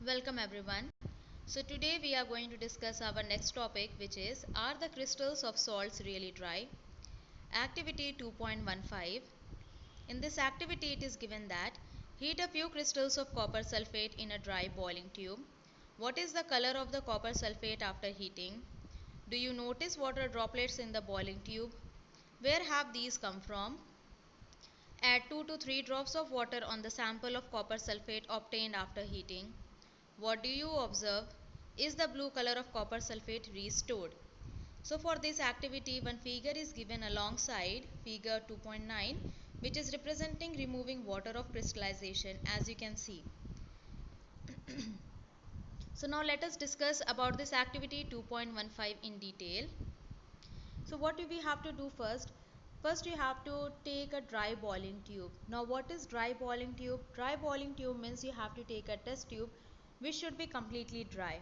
Welcome everyone. So today we are going to discuss our next topic, which is, are the crystals of salts really dry? Activity 2.15. In this activity it is given that heat a few crystals of copper sulfate in a dry boiling tube. What is the color of the copper sulfate after heating? Do you notice water droplets in the boiling tube? Where have these come from? Add 2 to 3 drops of water on the sample of copper sulfate obtained after heating. What do you observe? Is the blue color of copper sulfate restored? So for this activity, one figure is given alongside figure 2.9, which is representing removing water of crystallization, as you can see. So now let us discuss about this activity 2.15 in detail. So what do we have to do first? First you have to take a dry boiling tube. Now what is dry boiling tube? Dry boiling tube means you have to take a test tube which should be completely dry.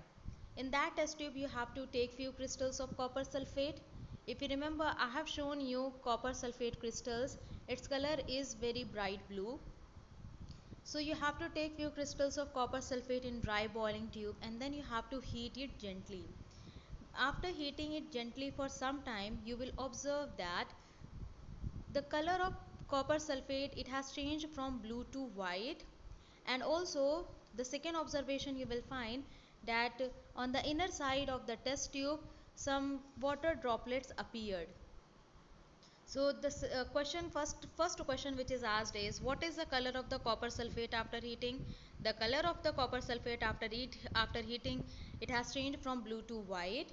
In that test tube you have to take few crystals of copper sulfate. If you remember, I have shown you copper sulfate crystals. Its color is very bright blue. So you have to take few crystals of copper sulfate in dry boiling tube, and then you have to heat it gently. After heating it gently for some time, you will observe that the color of copper sulfate, it has changed from blue to white. And also the second observation, you will find that on the inner side of the test tube some water droplets appeared. So this first question which is asked is, what is the color of the copper sulfate after heating? The color of the copper sulfate after heating, it has changed from blue to white.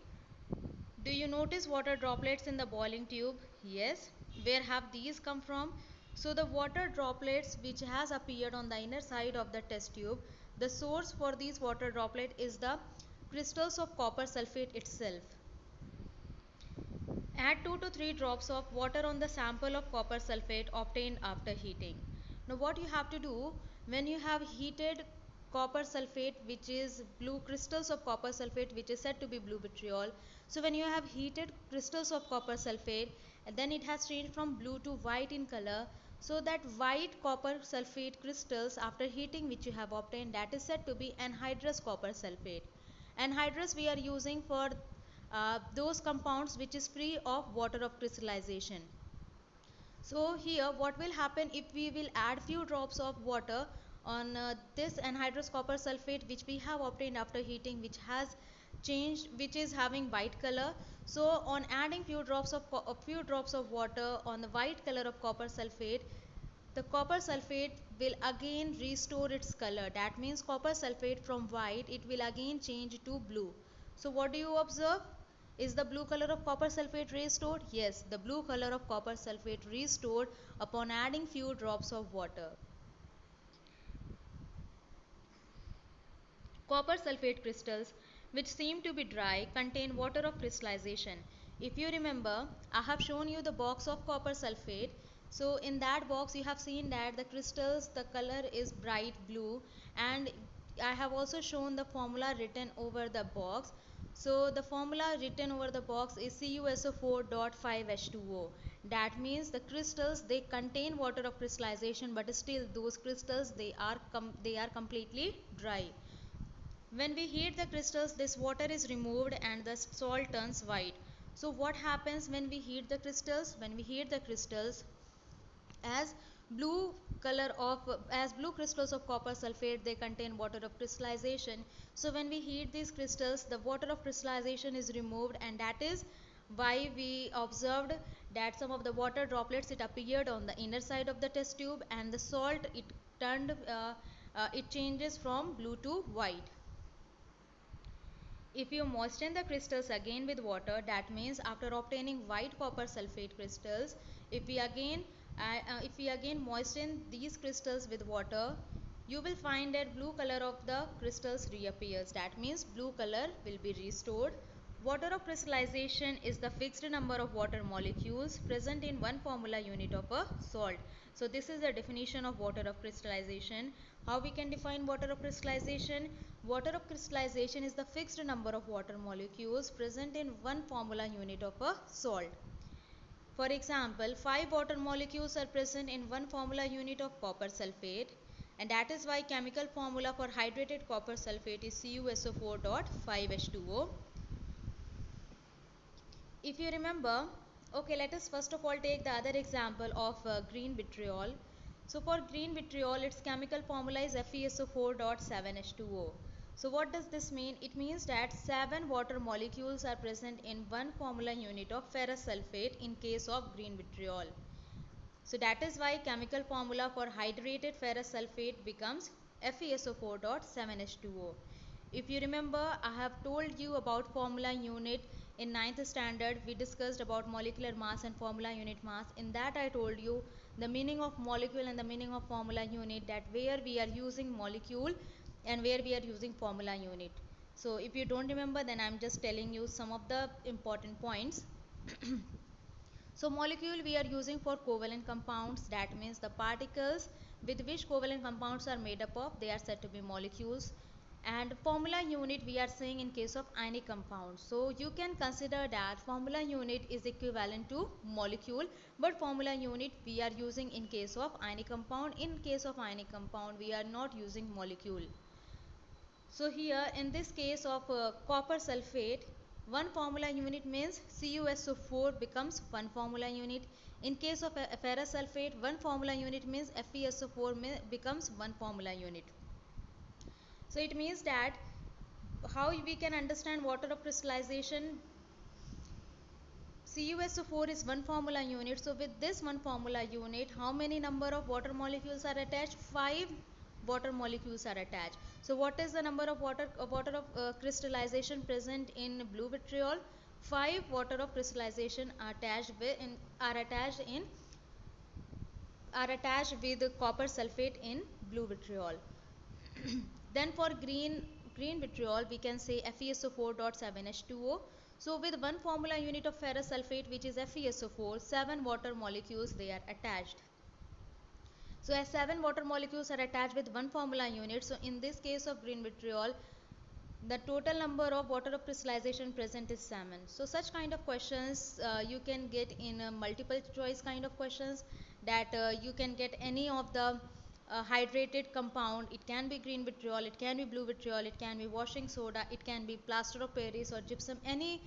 Do you notice water droplets in the boiling tube? Yes. Where have these come from? So the water droplets which has appeared on the inner side of the test tube, the source for these water droplet is the crystals of copper sulfate itself. Add 2 to 3 drops of water on the sample of copper sulfate obtained after heating. Now what you have to do, when you have heated copper sulfate, which is blue crystals of copper sulfate, which is said to be blue vitriol. So when you have heated crystals of copper sulfate, and then it has changed from blue to white in color. So that white copper sulfate crystals after heating which you have obtained, that is said to be anhydrous copper sulfate. Anhydrous we are using for those compounds which is free of water of crystallization. So here what will happen, if we will add few drops of water on this anhydrous copper sulfate which we have obtained after heating, which has changed, which is having white color. So on adding few drops of water on the white color of copper sulfate, the copper sulfate will again restore its color. That means copper sulfate from white, it will again change to blue. So what do you observe? Is the blue color of copper sulfate restored? Yes, the blue color of copper sulfate restored upon adding few drops of water. Copper sulfate crystals, which seem to be dry, contain water of crystallization. If you remember, I have shown you the box of copper sulfate. So in that box you have seen that the crystals, the color is bright blue, and I have also shown the formula written over the box. So the formula written over the box is CuSO4.5H2O. That means the crystals, they contain water of crystallization, but still those crystals, they are completely dry. When we heat the crystals, this water is removed and the salt turns white. So what happens when we heat the crystals? When we heat the crystals, as blue crystals of copper sulfate, they contain water of crystallization. So when we heat these crystals, the water of crystallization is removed, and that is why we observed that some of the water droplets, it appeared on the inner side of the test tube, and the salt, it changes from blue to white. If you moisten the crystals again with water, that means after obtaining white copper sulfate crystals, if we again moisten these crystals with water, you will find that blue color of the crystals reappears. That means blue color will be restored. Water of crystallization is the fixed number of water molecules present in one formula unit of a salt. So this is the definition of water of crystallization. How we can define water of crystallization? Water of crystallization is the fixed number of water molecules present in one formula unit of a salt. For example, 5 water molecules are present in one formula unit of copper sulfate, and that is why chemical formula for hydrated copper sulfate is CuSO4.5H2O. If you remember, okay, let us first of all take the other example of green vitriol. So for green vitriol, its chemical formula is FeSO4.7H2O. So what does this mean? It means that 7 water molecules are present in one formula unit of ferrous sulfate in case of green vitriol. So that is why chemical formula for hydrated ferrous sulfate becomes FeSO4.7H2O. If you remember, I have told you about formula unit in 9th standard. We discussed about molecular mass and formula unit mass. In that I told you the meaning of molecule and the meaning of formula unit, that where we are using molecule and where we are using formula unit. So if you don't remember, then I am just telling you some of the important points. So molecule we are using for covalent compounds, that means the particles with which covalent compounds are made up of, they are said to be molecules. And formula unit we are saying in case of ionic compounds. So you can consider that formula unit is equivalent to molecule, but formula unit we are using in case of ionic compound. In case of ionic compound we are not using molecule. So here in this case of copper sulfate, one formula unit means CuSO4 becomes one formula unit. In case of ferrous sulfate, one formula unit means FeSO4 becomes one formula unit. So it means that how we can understand water of crystallization, CuSO4 is one formula unit. So with this one formula unit, how many number of water molecules are attached? 5 water molecules are attached. So what is the number of water of crystallization present in blue vitriol? 5 water of crystallization are attached with copper sulfate in blue vitriol. Then for green vitriol we can say FeSO4.7H2O. So with one formula unit of ferrous sulfate, which is FeSO4, 7 water molecules they are attached. So as 7 water molecules are attached with one formula unit, so in this case of green vitriol, the total number of water of crystallization present is 7. So such kind of questions you can get in multiple choice kind of questions, that you can get any of the hydrated compound. It can be green vitriol, it can be blue vitriol, it can be washing soda, it can be plaster of Paris or gypsum. Any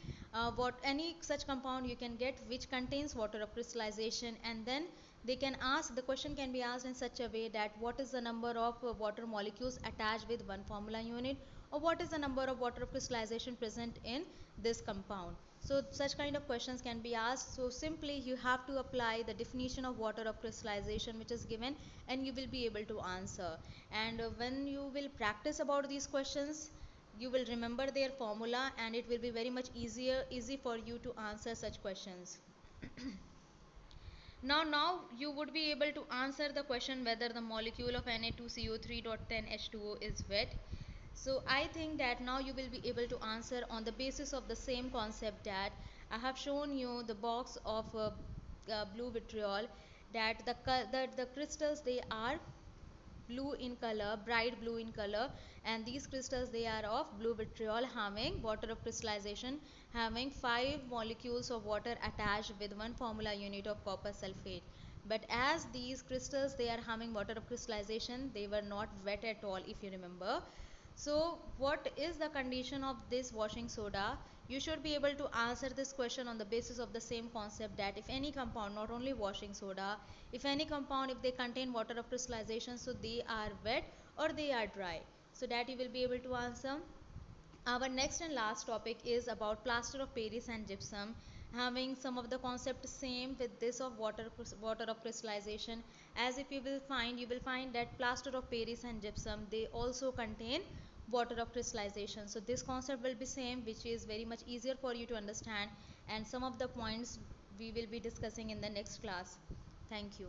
such compound you can get which contains water of crystallization, and then they can ask, the question can be asked in such a way that what is the number of water molecules attached with one formula unit, or what is the number of water of crystallization present in this compound. So such kind of questions can be asked. So simply you have to apply the definition of water of crystallization which is given, and you will be able to answer. And when you will practice about these questions, you will remember their formula, and it will be very much easy for you to answer such questions. Now you would be able to answer the question whether the molecule of Na2CO3.10H2O is wet. So I think that now you will be able to answer on the basis of the same concept, that I have shown you the box of blue vitriol, that the crystals they are blue in color, bright blue in color, and these crystals they are of blue vitriol having water of crystallization, having 5 molecules of water attached with one formula unit of copper sulfate. But as these crystals they are having water of crystallization, they were not wet at all, if you remember. So what is the condition of this washing soda? You should be able to answer this question on the basis of the same concept, that if any compound, not only washing soda, if any compound, if they contain water of crystallization, so they are wet or they are dry. So that you will be able to answer. Our next and last topic is about plaster of Paris and gypsum, having some of the concept same with this of water of crystallization. As if you will find that plaster of Paris and gypsum, they also contain water of crystallization. So this concept will be same, which is very much easier for you to understand, and some of the points we will be discussing in the next class. Thank you.